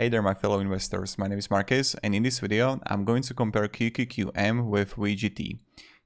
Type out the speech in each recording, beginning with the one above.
Hey there, my fellow investors. My name is Marquez, and in this video, I'm going to compare QQQM with VGT.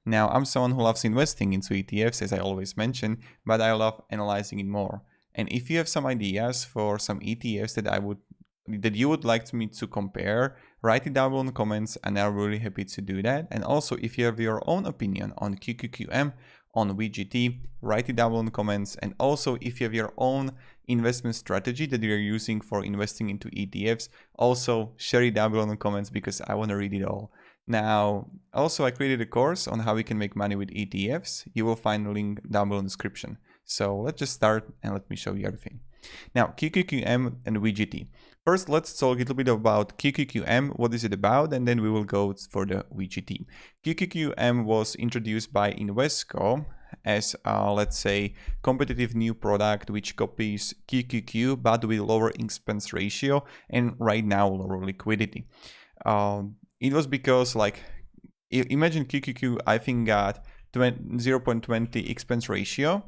Now, I'm someone who loves investing into ETFs, as I always mention, but I love analyzing it more. And if you have some ideas for some ETFs that you would like me to compare, write it down below in the comments, and I'm really happy to do that. And also, if you have your own opinion on QQQM, on VGT, write it down below in the comments. And also, if you have your own investment strategy that you're using for investing into ETFs, also share it down below in the comments because I want to read it all. Now, also I created a course on how we can make money with ETFs. You will find the link down below in the description. So let's just start and let me show you everything. Now, QQQM and VGT. First, let's talk a little bit about QQQM, what is it about, and then we will go for the VGT. QQQM was introduced by Invesco as, let's say, competitive new product which copies QQQ but with lower expense ratio and right now lower liquidity. It was because, like, imagine QQQ, I think, got 0.20 expense ratio.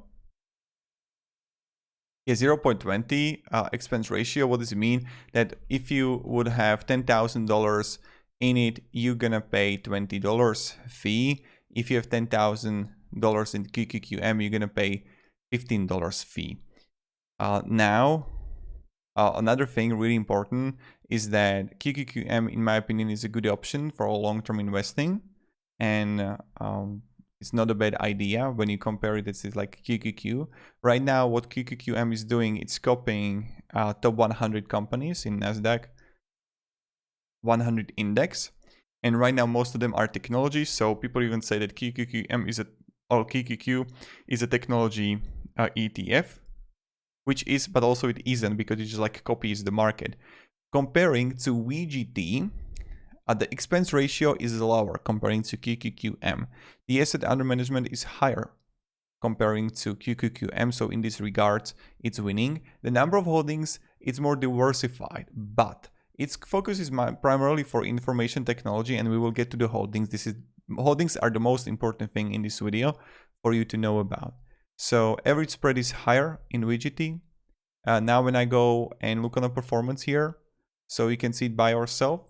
Yeah, 0.20 expense ratio. What does it mean? That if you would have $10,000 in it, you're gonna pay $20 fee. If you have $10,000 in QQQM, you're gonna pay $15 fee. Now, another thing really important is that QQQM, in my opinion, is a good option for long-term investing, and it's not a bad idea when you compare it. It's like QQQ. Right now, what QQQM is doing, it's copying top 100 companies in NASDAQ 100 index. And right now, most of them are technology. So people even say that QQQM QQQ is a technology ETF, which is, but also it isn't because it just like copies the market. Comparing to VGT, the expense ratio is lower comparing to QQQM. The asset under management is higher comparing to QQQM, so in this regard, it's winning. The number of holdings, it's more diversified, but its focus is primarily for information technology, and we will get to the holdings. Holdings are the most important thing in this video for you to know about. So average spread is higher in VGT. Now when I go and look on the performance here, so you can see it by yourself.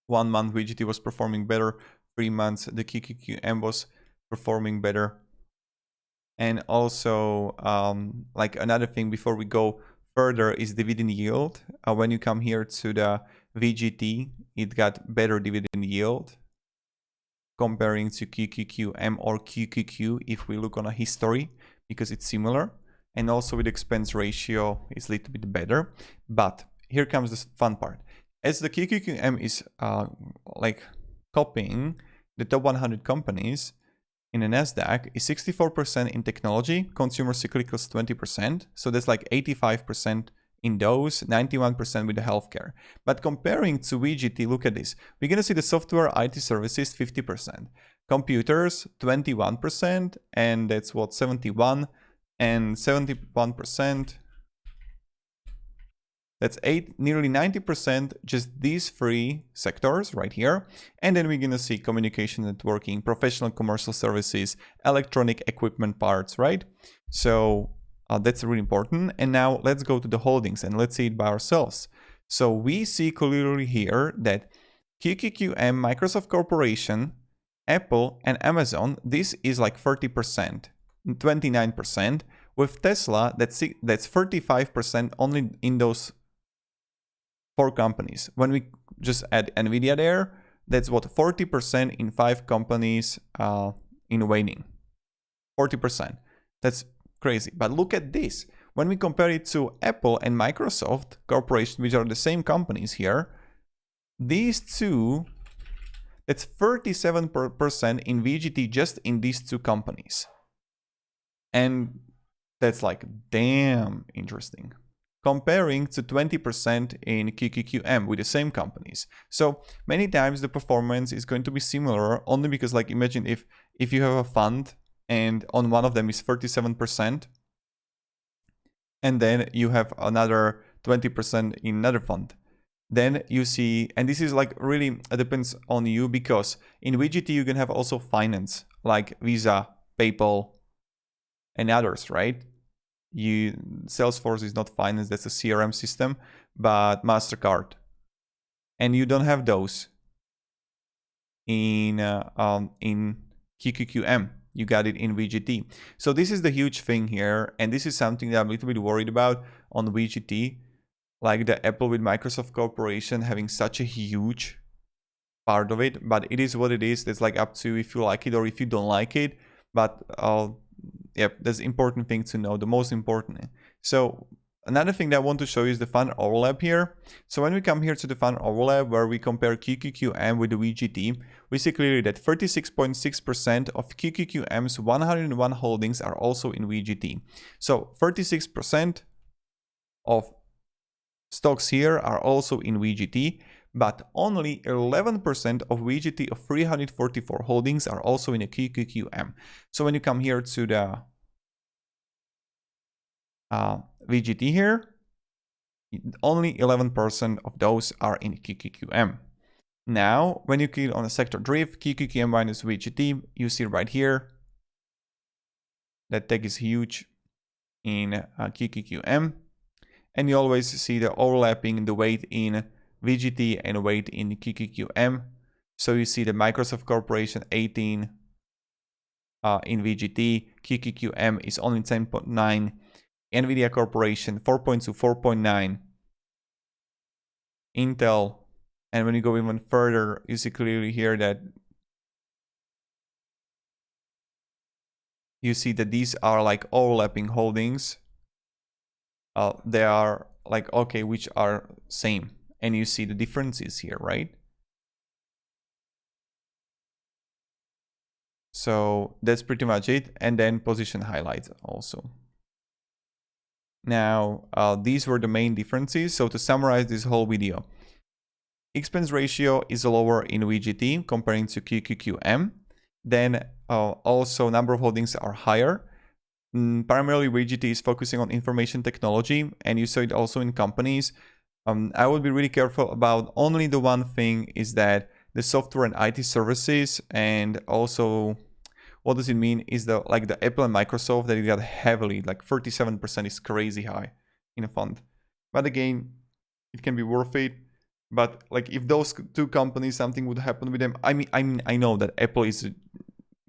1 month VGT was performing better, 3 months the QQQM was performing better. And also, like another thing before we go further is dividend yield. When you come here to the VGT, it got better dividend yield comparing to QQQM or QQQ if we look on a history, because it's similar. And also with expense ratio, it's a little bit better. But here comes the fun part. As the QQQM is like copying the top 100 companies in the NASDAQ, is 64% in technology, consumer cyclicals 20%. So that's like 85% in those, 91% with the healthcare. But comparing to VGT, look at this. We're gonna see the software IT services 50%, computers 21%, and that's what 71 and 71%. That's nearly 90%, just these 3 sectors right here. And then we're gonna see communication networking, professional commercial services, electronic equipment parts, right? So that's really important. And now let's go to the holdings and let's see it by ourselves. So we see clearly here that QQQM, Microsoft Corporation, Apple, and Amazon, this is like 30%, 29%. With Tesla, that's 35% only in those 4 companies. When we just add Nvidia there, that's what 40% in 5 companies in waning. 40%. That's crazy. But look at this. When we compare it to Apple and Microsoft Corporation, which are the same companies here, these two, that's 37% in VGT just in these 2 companies. And that's like damn interesting. Comparing to 20% in QQQM with the same companies. So many times the performance is going to be similar only because, like, imagine if you have a fund and on one of them is 37% and then you have another 20% in another fund. Then you see, and this is like really, it depends on you, because in VGT you can have also finance like Visa, PayPal, and others, right? Salesforce is not finance, that's a CRM system, but MasterCard. And you don't have those in QQQM. You got it in VGT. So this is the huge thing here, and this is something that I'm a little bit worried about on VGT, like the Apple with Microsoft Corporation having such a huge part of it, but it is what it is. That's like up to you if you like it or if you don't like it. But yep, that's important thing to know, the most important. So another thing that I want to show you is the fund overlap here. So when we come here to the fund overlap where we compare QQQM with the VGT, we see clearly that 36.6% of QQQM's 101 holdings are also in VGT. So 36% of stocks here are also in VGT, but only 11% of VGT of 344 holdings are also in a QQQM. So when you come here to the VGT here, only 11% of those are in QQQM. Now, when you click on the sector drift, QQQM minus VGT, you see right here, that tag is huge in QQQM. And you always see the overlapping, the weight in VGT and weight in QQQM. So you see the Microsoft Corporation 18 in VGT, QQQM is only 10.9, NVIDIA Corporation 4.2, 4.9, Intel, and when you go even further, you see clearly here that you see that these are like overlapping holdings. They are like, okay, which are same. And you see the differences here, right? So that's pretty much it. And then position highlights also. Now, these were the main differences. So to summarize this whole video, expense ratio is lower in VGT comparing to QQQM. Then also number of holdings are higher. Primarily VGT is focusing on information technology, and you saw it also in companies. I would be really careful about only the one thing is that the software and IT services, and also what does it mean is the Apple and Microsoft that it got heavily, like 37% is crazy high in a fund. But again, it can be worth it. But like if those two companies, something would happen with them, I mean, I know that Apple is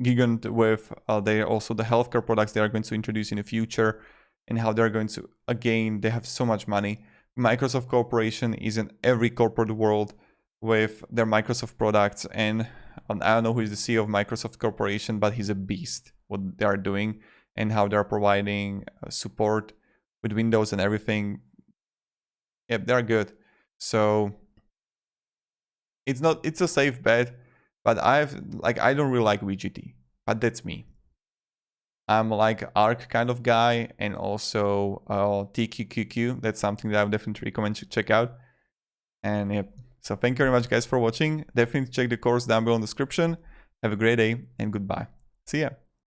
gigant with they're also the healthcare products they are going to introduce in the future, and how they're going to, again, they have so much money. Microsoft Corporation is in every corporate world with their Microsoft products, and I don't know who is the CEO of Microsoft Corporation, but he's a beast what they are doing and how they're providing support with Windows and everything. Yep, they're good. So it's a safe bet, but I don't really like VGT, but that's me. I'm like ARC kind of guy, and also TQQQ. That's something that I would definitely recommend to check out. And yep, so thank you very much guys for watching. Definitely check the course down below in the description. Have a great day and goodbye. See ya.